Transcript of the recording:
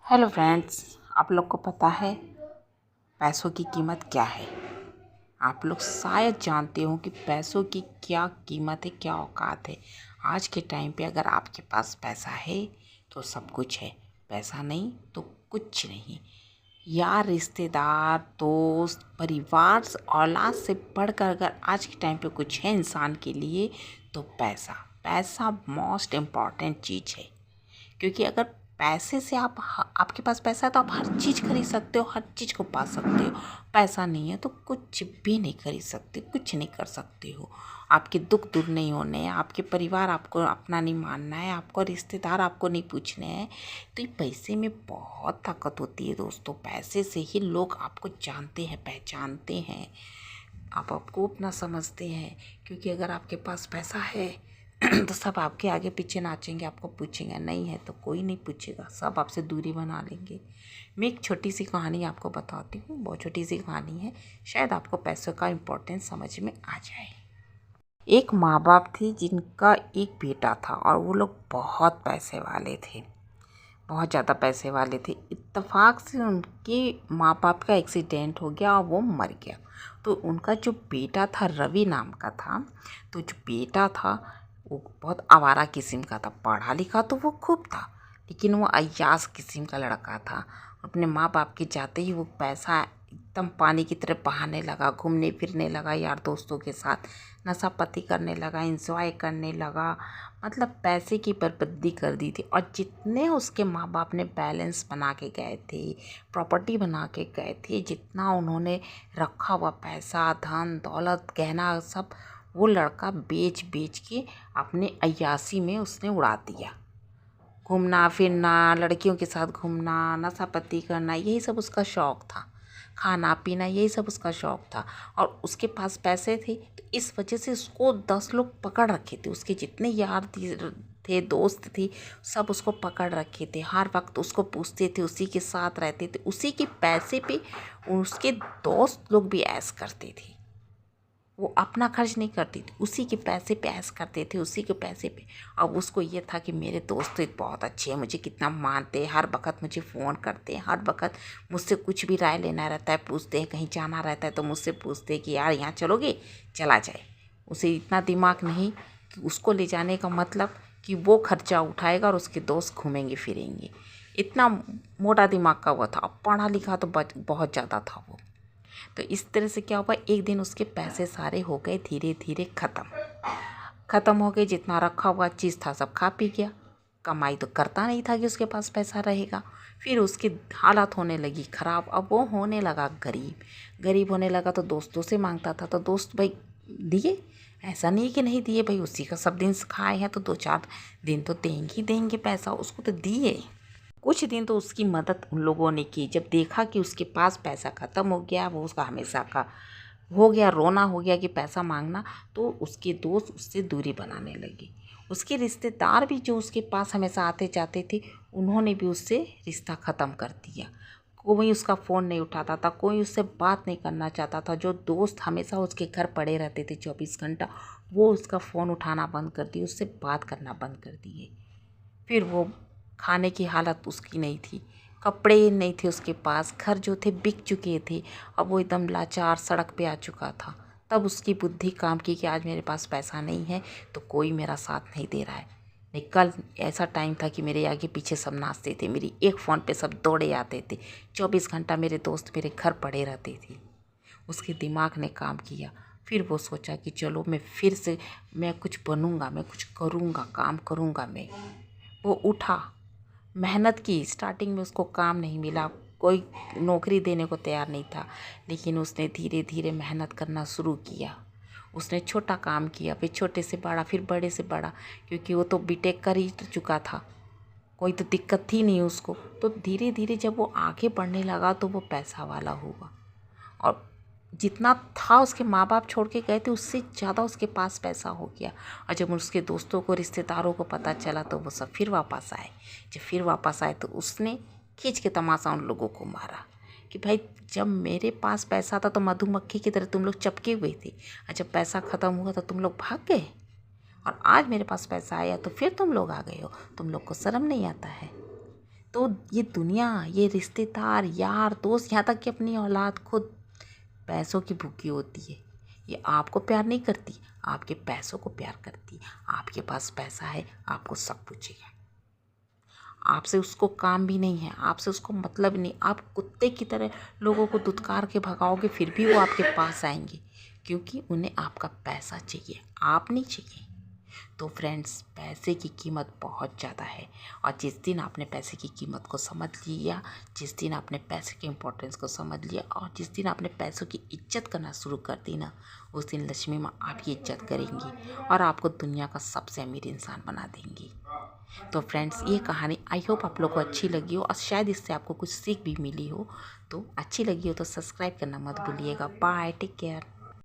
Hello friends, आप लोग को पता है पैसों की कीमत क्या है। आप लोग शायद जानते हो कि पैसों की क्या कीमत है, क्या औकात है। आज के टाइम पे अगर आपके पास पैसा है तो सब कुछ है, पैसा नहीं तो कुछ नहीं। यार, रिश्तेदार, दोस्त, परिवार, औलाद से बढ़कर अगर आज के टाइम पे कुछ है इंसान के लिए तो पैसा। पैसा मोस्ट इम्पॉर्टेंट चीज़ है, क्योंकि अगर पैसे से आपके पास पैसा है तो आप हर चीज़ खरीद सकते हो, हर चीज़ को पा सकते हो। पैसा नहीं है तो कुछ भी नहीं खरीद सकते, कुछ नहीं कर सकते हो। आपके दुख दूर नहीं होने हैं, आपके परिवार आपको अपना नहीं मानना है, आपको रिश्तेदार आपको नहीं पूछने हैं। तो ये पैसे में बहुत ताकत होती है दोस्तों। पैसे से ही लोग आपको जानते हैं, पहचानते हैं, आप आपको अपना समझते हैं। क्योंकि अगर आपके पास पैसा है तो सब आपके आगे पीछे नाचेंगे, आपको पूछेंगे। नहीं है तो कोई नहीं पूछेगा, सब आपसे दूरी बना लेंगे। मैं एक छोटी सी कहानी आपको बताती हूँ, बहुत छोटी सी कहानी है, शायद आपको पैसों का इम्पोर्टेंस समझ में आ जाए। एक माँ बाप थी जिनका एक बेटा था और वो लोग बहुत पैसे वाले थे, बहुत ज़्यादा पैसे वाले थे। इत्तेफाक से उनके माँ बाप का एक्सीडेंट हो गया और वो मर गया। तो उनका जो बेटा था, रवि नाम का था, तो जो बेटा था वो बहुत आवारा किस्म का था। पढ़ा लिखा तो वो खूब था, लेकिन वो अय्याश किस्म का लड़का था। अपने माँ बाप के जाते ही वो पैसा एकदम पानी की तरह बहाने लगा, घूमने फिरने लगा, यार दोस्तों के साथ नशा पत्ती करने लगा, एंजॉय करने लगा। मतलब पैसे की बर्बादी कर दी थी। और जितने उसके माँ बाप ने बैलेंस बना के गए थे, प्रॉपर्टी बना के गए थे, जितना उन्होंने रखा हुआ पैसा, धन दौलत, गहना, सब वो लड़का बेच बेच के अपने अय्यासी में उसने उड़ा दिया। घूमना फिरना, लड़कियों के साथ घूमना, नशा पत्ती करना, यही सब उसका शौक़ था। खाना पीना, यही सब उसका शौक़ था। और उसके पास पैसे थे तो इस वजह से उसको 10 लोग पकड़ रखे थे। उसके जितने यार थे, दोस्त थे, सब उसको पकड़ रखे थे। हर वक्त उसको पूछते थे, उसी के साथ रहते थे, उसी के पैसे पे उसके दोस्त लोग भी ऐश करते थे। वो अपना खर्च नहीं करती थी, उसी के पैसे पे ऐश करते थे, उसी के पैसे पे। अब उसको ये था कि मेरे दोस्त तो बहुत अच्छे हैं, मुझे कितना मानते हैं, हर वक्त मुझे फ़ोन करते हैं, हर वक्त मुझसे कुछ भी राय लेना रहता है पूछते हैं, कहीं जाना रहता है तो मुझसे पूछते हैं कि यार यहाँ चलोगे, चला जाए। उसे इतना दिमाग नहीं कि उसको ले जाने का मतलब कि वो खर्चा उठाएगा और उसके दोस्त घूमेंगे फिरेंगे। इतना मोटा दिमाग का वो था। अब पढ़ा लिखा तो बहुत ज़्यादा था वो। तो इस तरह से क्या हुआ, एक दिन उसके पैसे सारे हो गए धीरे धीरे ख़त्म हो गए। जितना रखा हुआ चीज़ था सब खा पी गया। कमाई तो करता नहीं था कि उसके पास पैसा रहेगा। फिर उसकी हालत होने लगी ख़राब। अब वो होने लगा गरीब होने लगा तो दोस्तों से मांगता था। तो दोस्त भाई दिए, ऐसा नहीं कि नहीं दिए, भाई उसी का सब दिन खाए हैं तो 2-4 दिन तो देंगे पैसा, उसको तो दिए। कुछ दिन तो उसकी मदद उन लोगों ने की। जब देखा कि उसके पास पैसा ख़त्म हो गया, वो उसका हमेशा का हो गया, रोना हो गया कि पैसा मांगना, तो उसके दोस्त उससे दूरी बनाने लगे। उसके रिश्तेदार भी जो उसके पास हमेशा आते जाते थे, उन्होंने भी उससे रिश्ता ख़त्म कर दिया। कोई उसका फ़ोन नहीं उठाता था, कोई उससे बात नहीं करना चाहता था। जो दोस्त हमेशा उसके घर पड़े रहते थे 24 घंटा, वो उसका फ़ोन उठाना बंद कर दिए, उससे बात करना बंद कर दिए। फिर वो खाने की हालत उसकी नहीं थी, कपड़े नहीं थे उसके पास, घर जो थे बिक चुके थे। अब वो एकदम लाचार सड़क पे आ चुका था। तब उसकी बुद्धि काम की कि आज मेरे पास पैसा नहीं है तो कोई मेरा साथ नहीं दे रहा है। नहीं, कल ऐसा टाइम था कि मेरे आगे पीछे सब नाचते थे, मेरी एक फ़ोन पे सब दौड़े आते थे, 24 घंटा मेरे दोस्त मेरे घर पड़े रहते थे। उसके दिमाग ने काम किया। फिर वो सोचा कि चलो मैं फिर से मैं कुछ बनूंगा, मैं कुछ करूंगा, काम करूंगा मैं। वो उठा, मेहनत की। स्टार्टिंग में उसको काम नहीं मिला, कोई नौकरी देने को तैयार नहीं था, लेकिन उसने धीरे धीरे मेहनत करना शुरू किया। उसने छोटा काम किया, फिर छोटे से बड़ा, फिर बड़े से बड़ा, क्योंकि वो तो बीटेक कर ही चुका था, कोई तो दिक्कत थी नहीं उसको। तो धीरे धीरे जब वो आगे बढ़ने लगा तो वो पैसा वाला हुआ। और जितना था उसके माँ बाप छोड़ के गए थे, उससे ज़्यादा उसके पास पैसा हो गया। और जब उसके दोस्तों को, रिश्तेदारों को पता चला तो वो सब फिर वापस आए। जब फिर वापस आए तो उसने खींच के तमाशा उन लोगों को मारा कि भाई, जब मेरे पास पैसा था तो मधुमक्खी की तरह तुम लोग चपके हुए थे, और जब पैसा ख़त्म हुआ तो तुम लोग भाग गए, और आज मेरे पास पैसा आया तो फिर तुम लोग आ गए हो, तुम लोग को शर्म नहीं आता है। तो ये दुनिया, ये रिश्तेदार, यार, दोस्त, यहाँ तक कि अपनी औलाद खुद पैसों की भूखी होती है। ये आपको प्यार नहीं करती, आपके पैसों को प्यार करती। आपके पास पैसा है, आपको सब पूछेगा। आपसे उसको काम भी नहीं है, आपसे उसको मतलब नहीं। आप कुत्ते की तरह लोगों को दुत्कार के भगाओगे, फिर भी वो आपके पास आएंगे, क्योंकि उन्हें आपका पैसा चाहिए, आप नहीं चाहिए। तो फ्रेंड्स, पैसे की कीमत बहुत ज़्यादा है, और जिस दिन आपने पैसे की कीमत को समझ लिया, जिस दिन आपने पैसे के इम्पोर्टेंस को समझ लिया, और जिस दिन आपने पैसों की इज्जत करना शुरू कर दी ना, उस दिन लक्ष्मी माँ आपकी इज्जत करेंगी और आपको दुनिया का सबसे अमीर इंसान बना देंगी। तो फ्रेंड्स, ये कहानी आई होप आप लोग को अच्छी लगी हो, और शायद इससे आपको कुछ सीख भी मिली हो। तो अच्छी लगी हो तो सब्सक्राइब करना मत भूलिएगा। Bye, take care.